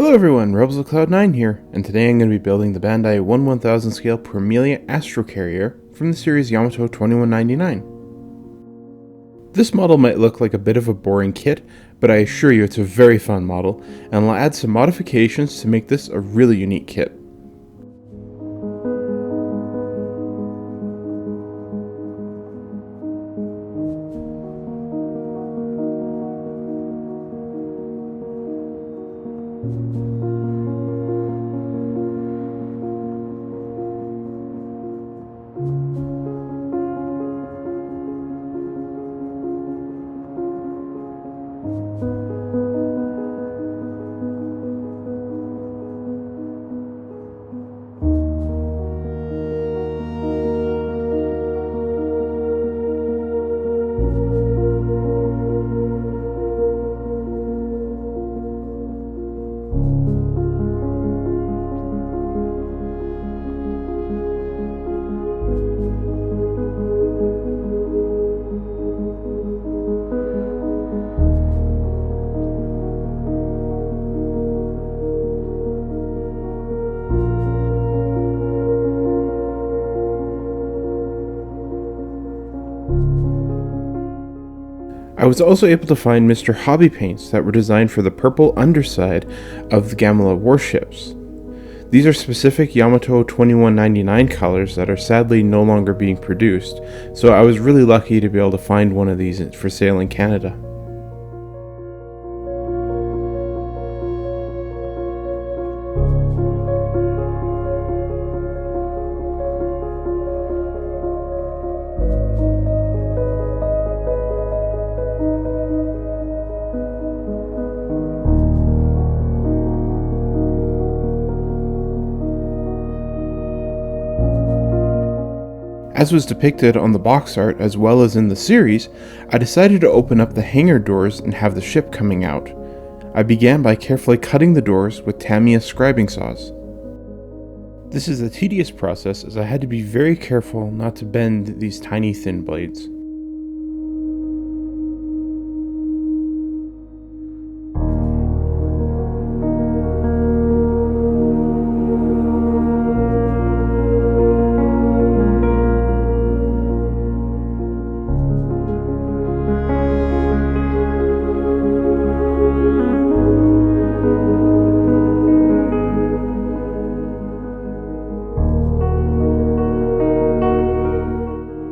Hello everyone, Rebels of Cloud9 here, and today I'm going to be building the Bandai 1/1000 scale Promelia Astro carrier from the series Yamato 2199. This model might look like a bit of a boring kit, but I assure you it's a very fun model, and I'll add some modifications to make this a really unique kit. I was also able to find Mr. Hobby paints that were designed for the purple underside of the Gamma warships. These are specific Yamato 2199 colors that are sadly no longer being produced, so I was really lucky to be able to find one of these for sale in Canada. As was depicted on the box art as well as in the series, I decided to open up the hangar doors and have the ship coming out. I began by carefully cutting the doors with Tamiya scribing saws. This is a tedious process as I had to be very careful not to bend these tiny thin blades.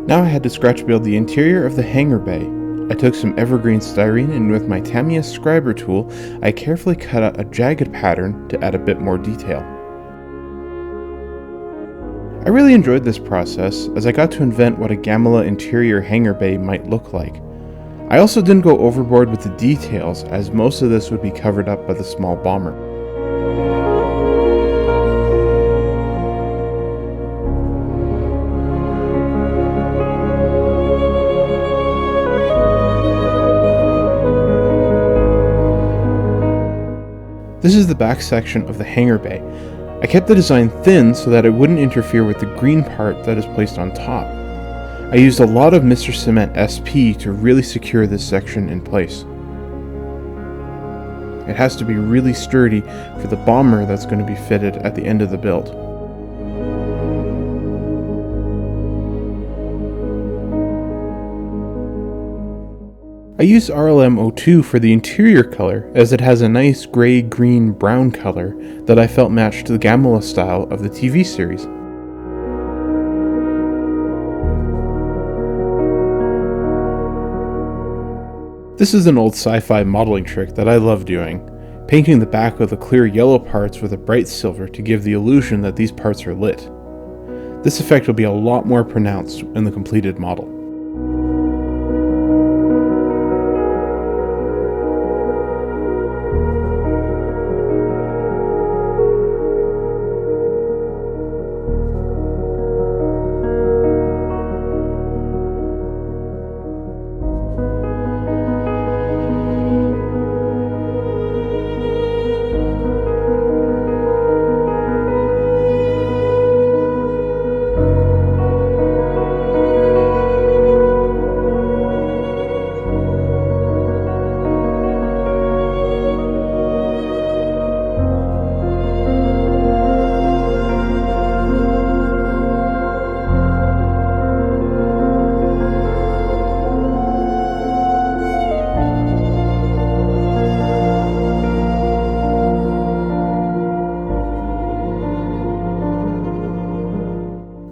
Now I had to scratch build the interior of the hangar bay. I took some evergreen styrene and with my Tamiya scriber tool, I carefully cut out a jagged pattern to add a bit more detail. I really enjoyed this process as I got to invent what a Gamma interior hangar bay might look like. I also didn't go overboard with the details as most of this would be covered up by the small bomber. This is the back section of the hangar bay. I kept the design thin so that it wouldn't interfere with the green part that is placed on top. I used a lot of Mr. Cement SP to really secure this section in place. It has to be really sturdy for the bomber that's going to be fitted at the end of the build. I used RLM02 for the interior color as it has a nice gray-green-brown color that I felt matched the Gamma style of the TV series. This is an old sci-fi modeling trick that I love doing, painting the back of the clear yellow parts with a bright silver to give the illusion that these parts are lit. This effect will be a lot more pronounced in the completed model.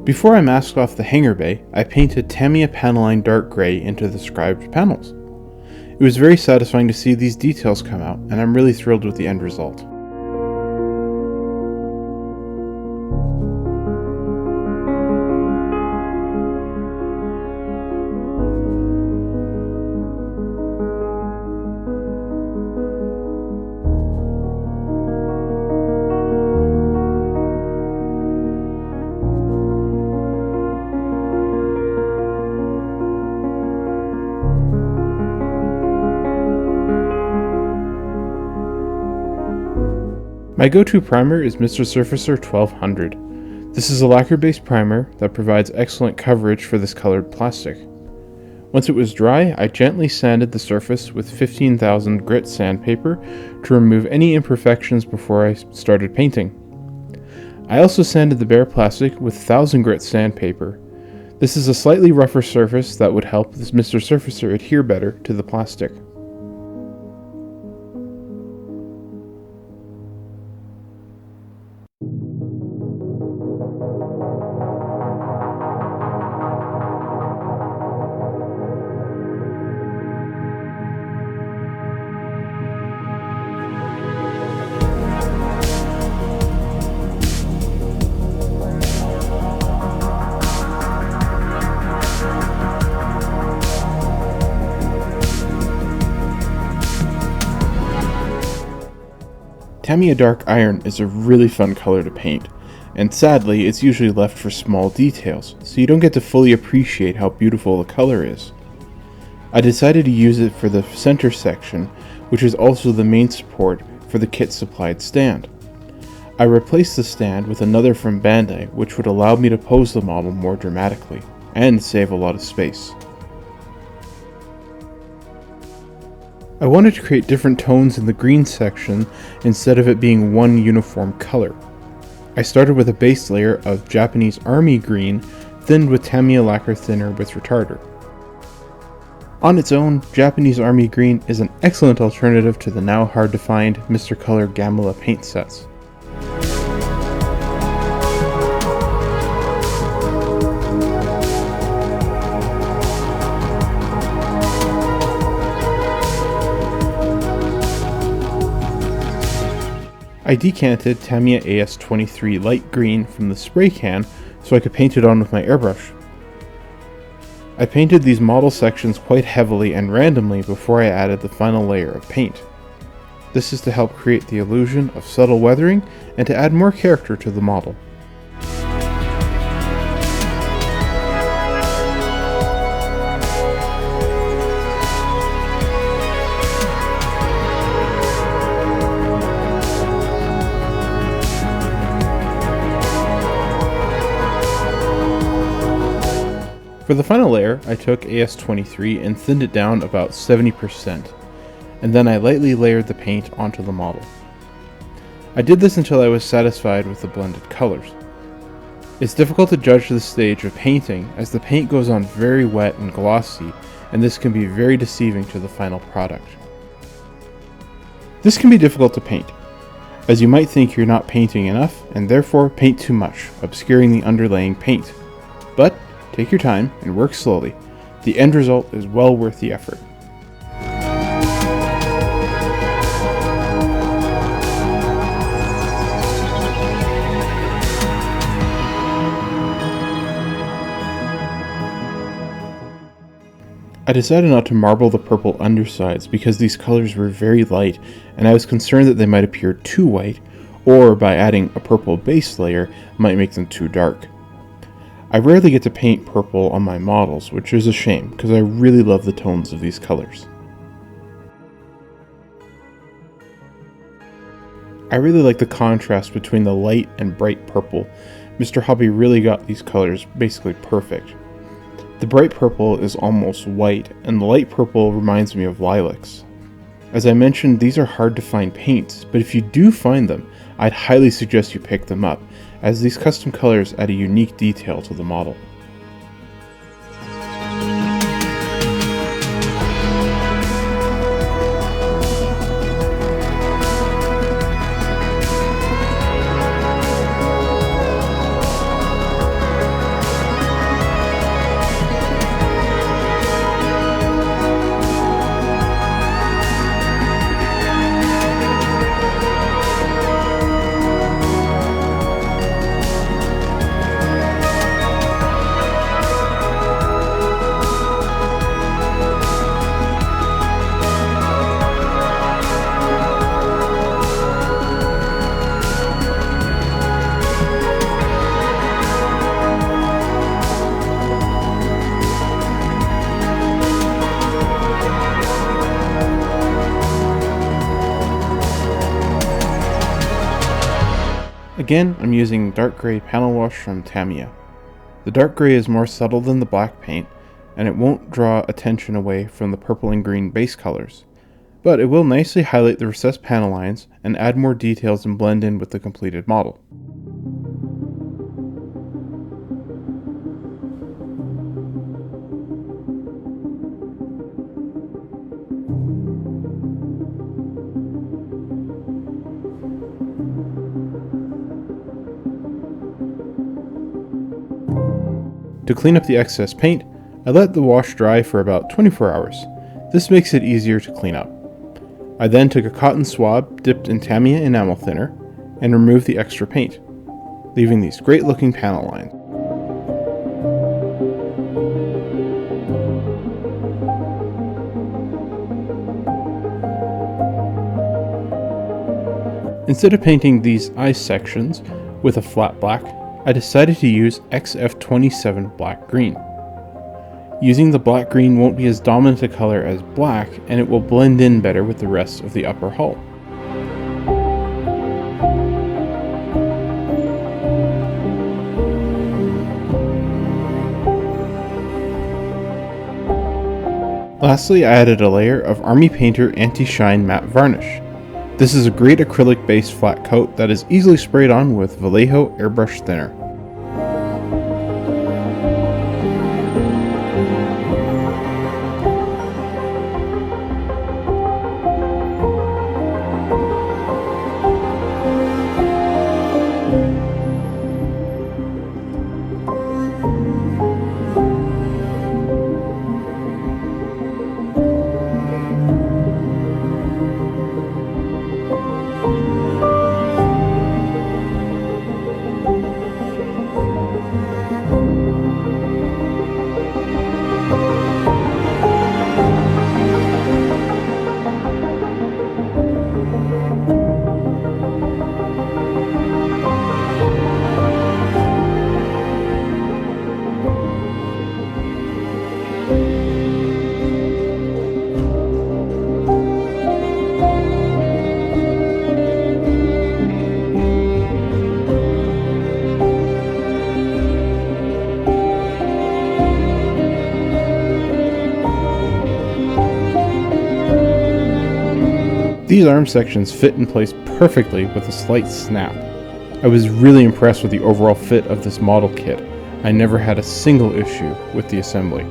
Before I masked off the hanger bay, I painted Tamiya Panaline dark gray into the scribed panels. It was very satisfying to see these details come out, and I'm really thrilled with the end result. My go-to primer is Mr. Surfacer 1200. This is a lacquer-based primer that provides excellent coverage for this colored plastic. Once it was dry, I gently sanded the surface with 15,000 grit sandpaper to remove any imperfections before I started painting. I also sanded the bare plastic with 1000 grit sandpaper. This is a slightly rougher surface that would help this Mr. Surfacer adhere better to the plastic. Tamiya Dark Iron is a really fun color to paint, and sadly it's usually left for small details, so you don't get to fully appreciate how beautiful the color is. I decided to use it for the center section, which is also the main support for the kit supplied stand. I replaced the stand with another from Bandai, which would allow me to pose the model more dramatically, and save a lot of space. I wanted to create different tones in the green section instead of it being one uniform color. I started with a base layer of Japanese Army green thinned with Tamiya lacquer thinner with retarder. On its own, Japanese Army green is an excellent alternative to the now hard to find Mr. Color Gamma paint sets. I decanted Tamiya AS23 light green from the spray can so I could paint it on with my airbrush. I painted these model sections quite heavily and randomly before I added the final layer of paint. This is to help create the illusion of subtle weathering and to add more character to the model. For the final layer, I took AS23 and thinned it down about 70%, and then I lightly layered the paint onto the model. I did this until I was satisfied with the blended colors. It's difficult to judge this stage of painting as the paint goes on very wet and glossy, and this can be very deceiving to the final product. This can be difficult to paint, as you might think you're not painting enough and therefore paint too much, obscuring the underlaying paint. But take your time and work slowly. The end result is well worth the effort. I decided not to marble the purple undersides because these colors were very light and I was concerned that they might appear too white, or by adding a purple base layer might make them too dark. I rarely get to paint purple on my models, which is a shame because I really love the tones of these colors. I really like the contrast between the light and bright purple. Mr. Hobby really got these colors basically perfect. The bright purple is almost white, and the light purple reminds me of lilacs. As I mentioned, these are hard to find paints, but if you do find them, I'd highly suggest you pick them up, as these custom colors add a unique detail to the model. Again, I'm using dark gray panel wash from Tamiya. The dark gray is more subtle than the black paint, and it won't draw attention away from the purple and green base colors, but it will nicely highlight the recessed panel lines and add more details and blend in with the completed model. To clean up the excess paint, I let the wash dry for about 24 hours. This makes it easier to clean up. I then took a cotton swab dipped in Tamiya enamel thinner and removed the extra paint, leaving these great looking panel lines. Instead of painting these eye sections with a flat black, I decided to use XF27 black green. Using the black green won't be as dominant a color as black, and it will blend in better with the rest of the upper hull. Lastly, I added a layer of Army Painter Anti-Shine Matte Varnish. This is a great acrylic based flat coat that is easily sprayed on with Vallejo airbrush thinner. These arm sections fit in place perfectly with a slight snap. I was really impressed with the overall fit of this model kit. I never had a single issue with the assembly.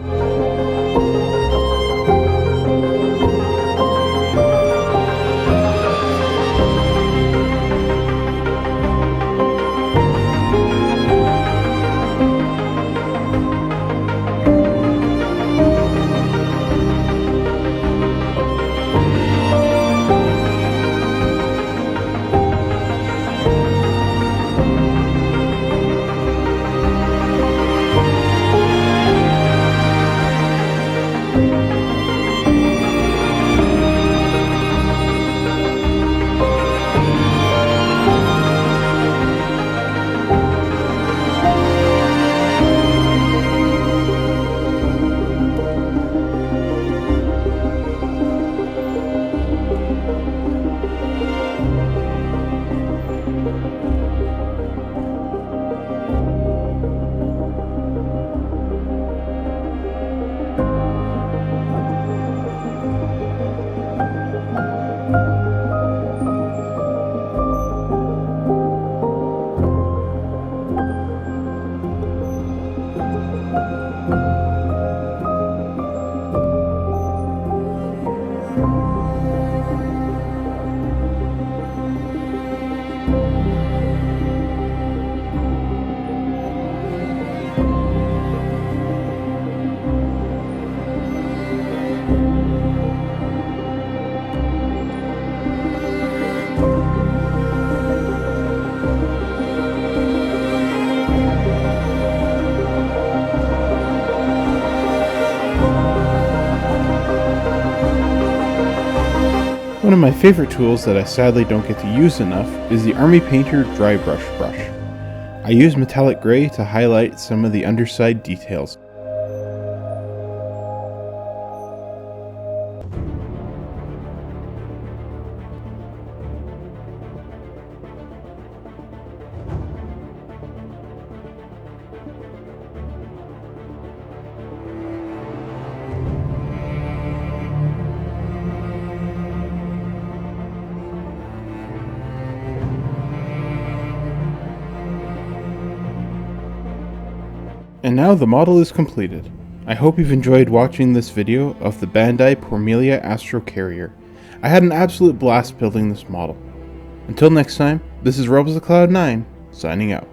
One of my favorite tools that I sadly don't get to use enough is the Army Painter Dry Brush brush. I use metallic gray to highlight some of the underside details. And now the model is completed. I hope you've enjoyed watching this video of the Bandai Promelia Astro Carrier. I had an absolute blast building this model. Until next time, this is Rebels of Cloud9, signing out.